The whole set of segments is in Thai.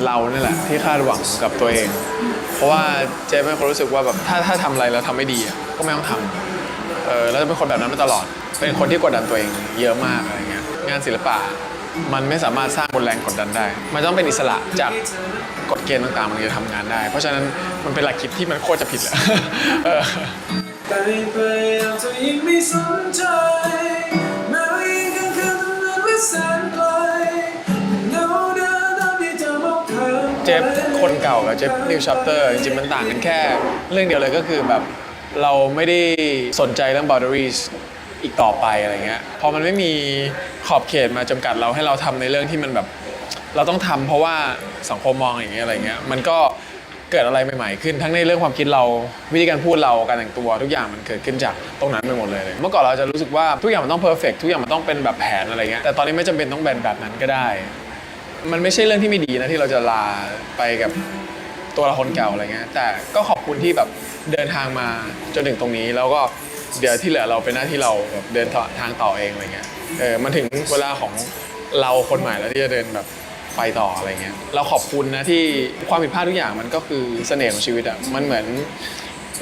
เรานี่แหละที่คาดหวังกับตัวเองเพราะว่าเจ๊เป็นคนรู้สึกว่าแบบถ้าทำอะไรแล้วทำไม่ดีก็ไม่ต้องทำแล้วจะเป็นคนแบบนั้นมาตลอดเป็นคนที่กดดันตัวเองเยอะมากอะไรเงี้ยงานศิลปะมันไม่สามารถสร้างบนแรงกดดันได้มันต้องเป็นอิสระจากกฎเกณฑ์ต่างๆมันจะทำงานได้เพราะฉะนั้นมันเป็นหลักคิดที่มันโคตรจะผิดแหละไปเอาเธอยิ่งไม่สนใจแม้ว่ายิ่งกลางคืนตรงนั้นไม่แสนไกลเงาเดินตามที่เธอมองผ่าน เจฟคนเก่ากับเจฟนิวชัปเตอร์จริงๆมันต่างกันแค่เรื่องเดียวเลยก็คือแบบเราไม่ได้สนใจเรื่อง boundaries อีกต่อไปอะไรเงี้ยพอมันไม่มีขอบเขตมาจำกัดเราให้เราทำในเรื่องที่มันแบบเราต้องทำเพราะว่าสังคมมองอย่างเงี้ยอะไรเงี้ยมันก็เกิดอะไรใหม่ๆขึ้นทั้งในเรื่องความคิดเราวิธีการพูดเราการแต่งตัวทุกอย่างมันเกิดขึ้นจากตรงนั้นไปหมดเลยเมื่อก่อนเราจะรู้สึกว่าทุกอย่างมันต้องเพอร์เฟกต์ทุกอย่างมันต้องเป็นแบบแผนอะไรเงี้ยแต่ตอนนี้ไม่จำเป็นต้องเป็นแบบนั้นก็ได้มันไม่ใช่เรื่องที่ไม่ดีนะที่เราจะลาไปกับตัวละครเก่าอะไรเงี้ยแต่ก็ขอบคุณที่แบบเดินทางมาจนถึงตรงนี้แล้วก็เดี๋ยวที่เหลือเราเป็นหน้าที่เราแบบเดินทางต่อเองอะไรเงี้ยมันถึงเวลาของเราคนใหม่แล้วที่จะเดินแบบไปต่ออะไรเงี้ยเราขอบคุณนะที่ความผิดพลาดทุกอย่างมันก็คือเสน่ห์ของชีวิตอ่ะมันเหมือน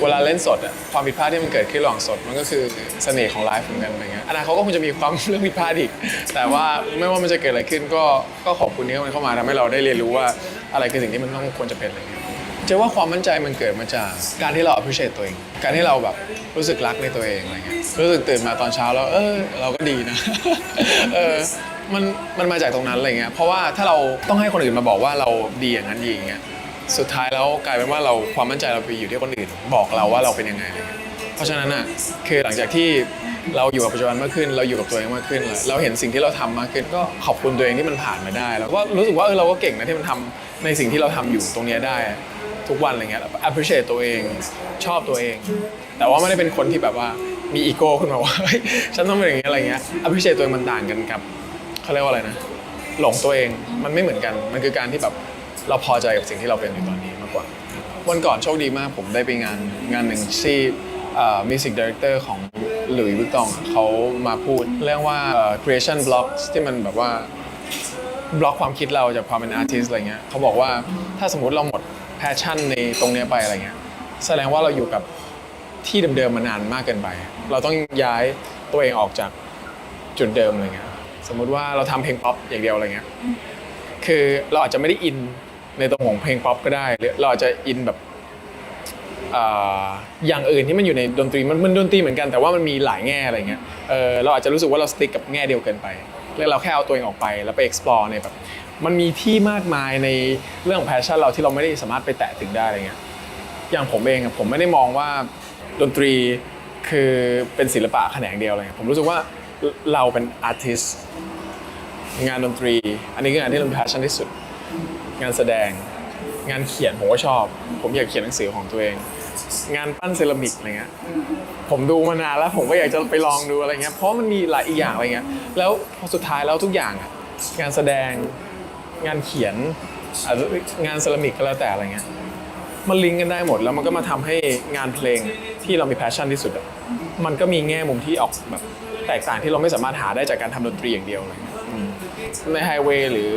เวลาเล่นสดอ่ะความผิดพลาดที่มันเกิดขึ้นระหว่างสดมันก็คือเสน่ห์ของไลฟ์เหมือนกันอะไรเงี้ยอนาคตก็คงจะมีความเรื่องผิดพลาดอีกแต่ว่าไม่ว่ามันจะเกิดอะไรขึ้นก็ขอบคุณที่มันเข้ามาทำให้เราได้เรียนรู้ว่าอะไรคือสิ่งที่มันต้องควรจะเป็นอะไรเงี้ยเชื่อว่าความมั่นใจมันเกิดมาจากการที่เรา appreciate ตัวเองการที่เราแบบรู้สึกรักในตัวเองอะไรเงี้ยรู้สึกตื่นมาตอนเช้าแล้วเราก็ดีนะ มันมาจากตรงนั้นอะไรเงี้ยเพราะว่าถ้าเราต้องให้คนอื่นมาบอกว่าเราดีอย่างนั้นดีอย่างเงี้ยสุดท้ายแล้วกลายเป็นว่าเราความมั่นใจเราไปอยู่ที่คนอื่นบอกเราว่าเราเป็นยังไงอะไรเงี้ยเพราะฉะนั้นอ่ะคือหลังจากที่เราอยู่กับปัจจุบันมากขึ้นเราอยู่กับตัวเองมากขึ้นเราเห็นสิ่งที่เราทำมากขึ้นก็ขอบคุณตัวเองที่มันผ่านมาได้แล้วก็รู้สึกว่าเราก็เก่งนะที่มันทำในสิ่งที่เราทำอยู่ตรงนี้ได้ทุกวันอะไรเงี้ย appreciate ตัวเองชอบตัวเองแต่ว่าไม่ได้เป็นคนที่แบบว่ามีอีโก้ขึ้นมาว่าฉันต้องเป็นอย่างนี้อะไรเงี้ย appreciate ตัวเองมันต่างกันกับเขาเรียกว่าอะไรนะหลงตัวเองมันไม่เหมือนกันมันคือการที่แบบเราพอใจกับสิ่งที่เราเป็นอยู่ตอนนี้มากกว่าวันก่อนโชคดีมากผมได้ไปงานหนึ่งที่Music Director ของหลุยส์วิกตองเขามาพูดเรื่องว่าcreation blocks ที่มันแบบว่าบล็อกความคิดเราจากความเป็นอาร์ติสต์อะไรเงี้ยเขาบอกว่าถ้าสมมติเราหมดแพชชั่นในตรงนี้ไปอะไรเงี้ยแสดงว่าเราอยู่กับที่เดิมๆมานานมากเกินไปเราต้องย้ายตัวเองออกจากจุดเดิมอะไรเงี้ยสมมุติว่าเราทำเพลงป๊อปอย่างเดียวอะไรเงี้ยคือเราอาจจะไม่ได้อินในตรงของเพลงป๊อปก็ได้หรือเราอาจจะอินแบบอย่างอื่นที่มันอยู่ในดนตรีมันดนตรีเหมือนกันแต่ว่ามันมีหลายแง่อะไรเงี้ยเราอาจจะรู้สึกว่าเราสติ๊กกับแง่เดียวเกินไปแล้วเราแค่เอาตัวเองออกไปแล้วไป explore ในแบบมันมีที่มากมายในเรื่องของ passion เราที่เราไม่ได้สามารถไปแตะถึงได้อะไรเงี้ยอย่างผมเองผมไม่ได้มองว่าดนตรีคือเป็นศิลปะแขนงเดียวเลยผมรู้สึกว่าเราเป็น artist งานดนตรีอันนี้คืองานที่เรา passion ที่สุดงานแสดงงานเขียนผมก็ชอบผมอยากเขียนหนังสือของตัวเองงานปั้นเซรามิกอะไรเงี้ยผมดูมานานแล้วผมก็อยากจะไปลองดูอะไรเงี้ยเพราะมันมีหลายอย่างอะไรเงี้ยแล้วพอสุดท้ายแล้วทุกอย่างอ่ะงานแสดงงานเขียนงานเซรามิกก็แล้วแต่อะไรเงี้ยมันลิงก์กันได้หมดแล้วมันก็มาทำให้งานเพลงที่เรามีแพชชั่นที่สุดมันก็มีแง่มุมที่ออกแบบแตกต่างที่เราไม่สามารถหาได้จากการทำดนตรีอย่างเดียวเลยในไฮเวย์หรือ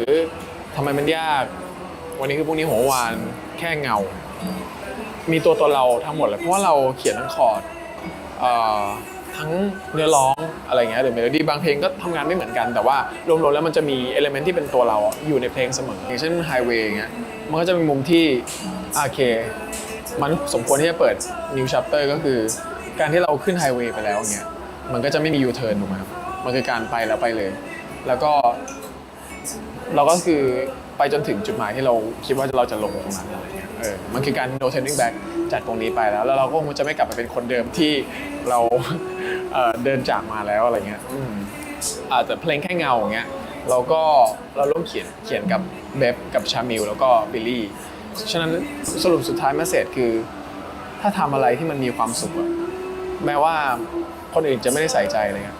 ทำไมมันยากวันนี้คือพรุ่งนี้หัววานแค่เงามีตัวตนเราทั้งหมดเลยเพราะว่าเราเขียนทั้งคอร์ดทั้งเนื้อร้องอะไรเงี้ยหรือเมโลดี้บางเพลงก็ทำงานไม่เหมือนกันแต่ว่ารวมๆแล้วมันจะมีเอลิเมนต์ที่เป็นตัวเราอยู่ในเพลงเสมออย่างเช่นไฮเวย์เงี้ยมันก็จะมีมุมที่โอเคมันสมควรที่จะเปิด new chapter ก็คือการที่เราขึ้นไฮเวย์ไปแล้วเงี้ยมันก็จะไม่มี U-turn ถูกไหมครับมันคือการไปแล้วไปเลยแล้วก็เราก็คือไปจนถึงจุดหมายที่เราคิดว่าเราจะลงตรงนั้นอะไรเงี้ยมันคือการ no turning back จากตรงนี้ไปแล้วเราก็คงจะไม่กลับไปเป็นคนเดิมที่เราเดินจากมาแล้วอะไรเงี้ยอาจจะเพลงแค่เงาอย่างเงี้ยเราร่วมเขียนกับเบฟกับชามิลแล้วก็บิลลี่ฉะนั้นสรุปสุดท้ายเมสเสจคือถ้าทำอะไรที่มันมีความสุขแม้ว่าคนอื่นจะไม่ได้ใส่ใจอะไรเงี้ย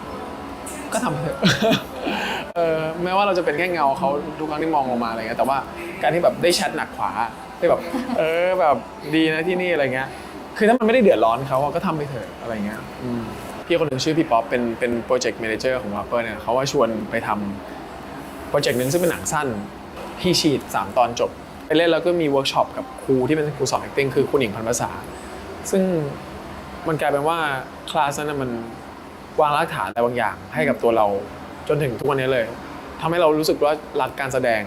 ก็ทำเถอะ แม้ว่าเราจะเป็นแค่เงาเขาทุกครั้งที่มองลงมาอะไรเงี้ยแต่ว่าการที่แบบได้แชทหนักขวาได้แบบแบบดีนะที่นี่อะไรเงี้ยคือถ้ามันไม่ได้เดือดร้อนเขาก็ทำไปเถอะอะไรเงี้ยพี่คนหนึ่งชื่อพี่ป๊อปเป็นโปรเจกต์แมเนเจอร์ของ Wapper เนี่ยเขาว่าชวนไปทำโปรเจกต์นึงซึ่งเป็นหนังสั้นพี่ฉีด3 ตอนจบ ไปเล่นแล้วก็มีเวิร์กช็อปกับครูที่เป็นครูสอน acting คือคุณหญิงพันภาษาซึ่งมันกลายเป็นว่าคลาสนั้นมันวางรากฐานอะไรบางอย่างให้กับตัวเราจนถึงทุกวันนี้เลยทำให้เรารู้สึกว่ารักการแสดง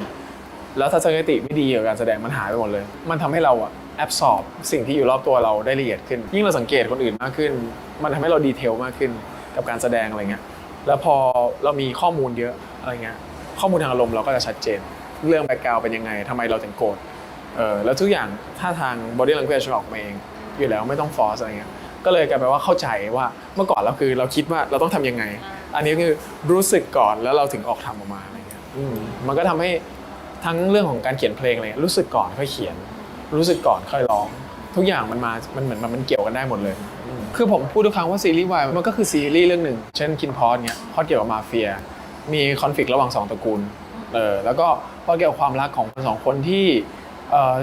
แล้วทัศนคติไม่ดีกับการแสดงมันหายไปหมดเลยมันทำให้เราแอบสอบสิ่งที่อยู่รอบตัวเราได้ละเอียดขึ้นยิ่งเราสังเกตคนอื่นมากขึ้นมันทำให้เราดีเทลมากขึ้นกับการแสดงอะไรเงี้ยแล้วพอเรามีข้อมูลเยอะอะไรเงี้ยข้อมูลทางอารมณ์เราก็จะชัดเจนเรื่องแบ็คกราวด์เป็นยังไงทำไมเราถึงโกรธแล้วทุกอย่างท่าทาง body language ออกมาเองอยู่แล้วไม่ต้องฟอร์สอะไรเงี้ยก็เลยกลายเป็นว่าเข้าใจว่าเมื่อก่อนเราคือเราคิดว่าเราต้องทำยังไงอันนี้คือรู้สึกก่อนแล้วเราถึงออกทำออกมาอะไรเงี้ยมันก็ทำให้ทั้งเรื่องของการเขียนเพลงอะไรรู้สึกก่อนค่อยเขียนรู้สึกก่อนค่อยร้องทุกอย่างมันมามันเหมือนมันเกี่ยวกันได้หมดเลยคือผมพูดทุกครั้งว่าซีรีส์วายมันก็คือซีรีส์เรื่องหนึ่งเช่นคินพอสเนี้ยพอเกี่ยวกับมาเฟียมีคอนฟ lict ระหว่างสองตระกูลแล้วก็พอเกี่ยวกับความรักของคนสองคนที่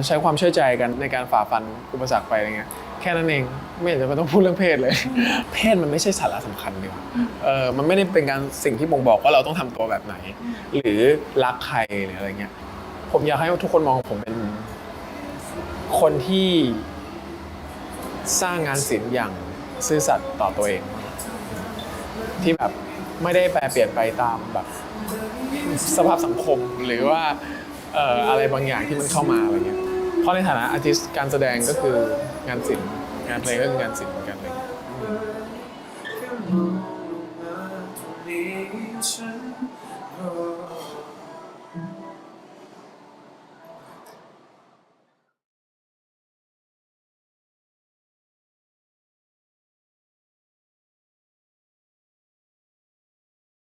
ใช้ความเชื่อใจกันในการฝ่าฟันอุปสรรคไปอะไรเงี้ยแค่นั้นเองไม่เห็นจะต้องพูดเรื่องเพศเลย เพศมันไม่ใช่สาระสำคัญเลยมันไม่ได้เป็นการสิ่งที่บ่งบอกว่าเราต้องทำตัวแบบไหนหรือรักใครหรืออะไรเงี้ยผมอยากให้ทุกคนมองผมเป็นคนที่สร้างงานศิลป์อย่างซื่อสัตย์ต่อตัวเองที่แบบไม่ได้แปรเปลี่ยนไปตามแบบสภาพสังคมหรือว่าอะไรบางอย่างที่มันเข้ามาอะไรเงี้ยเพราะในฐานะอาร์ติสต์การแสดงก็คืองานศิลป์งานเพลงก็คืองานศิลป์เหมือนกันเลย ฉัน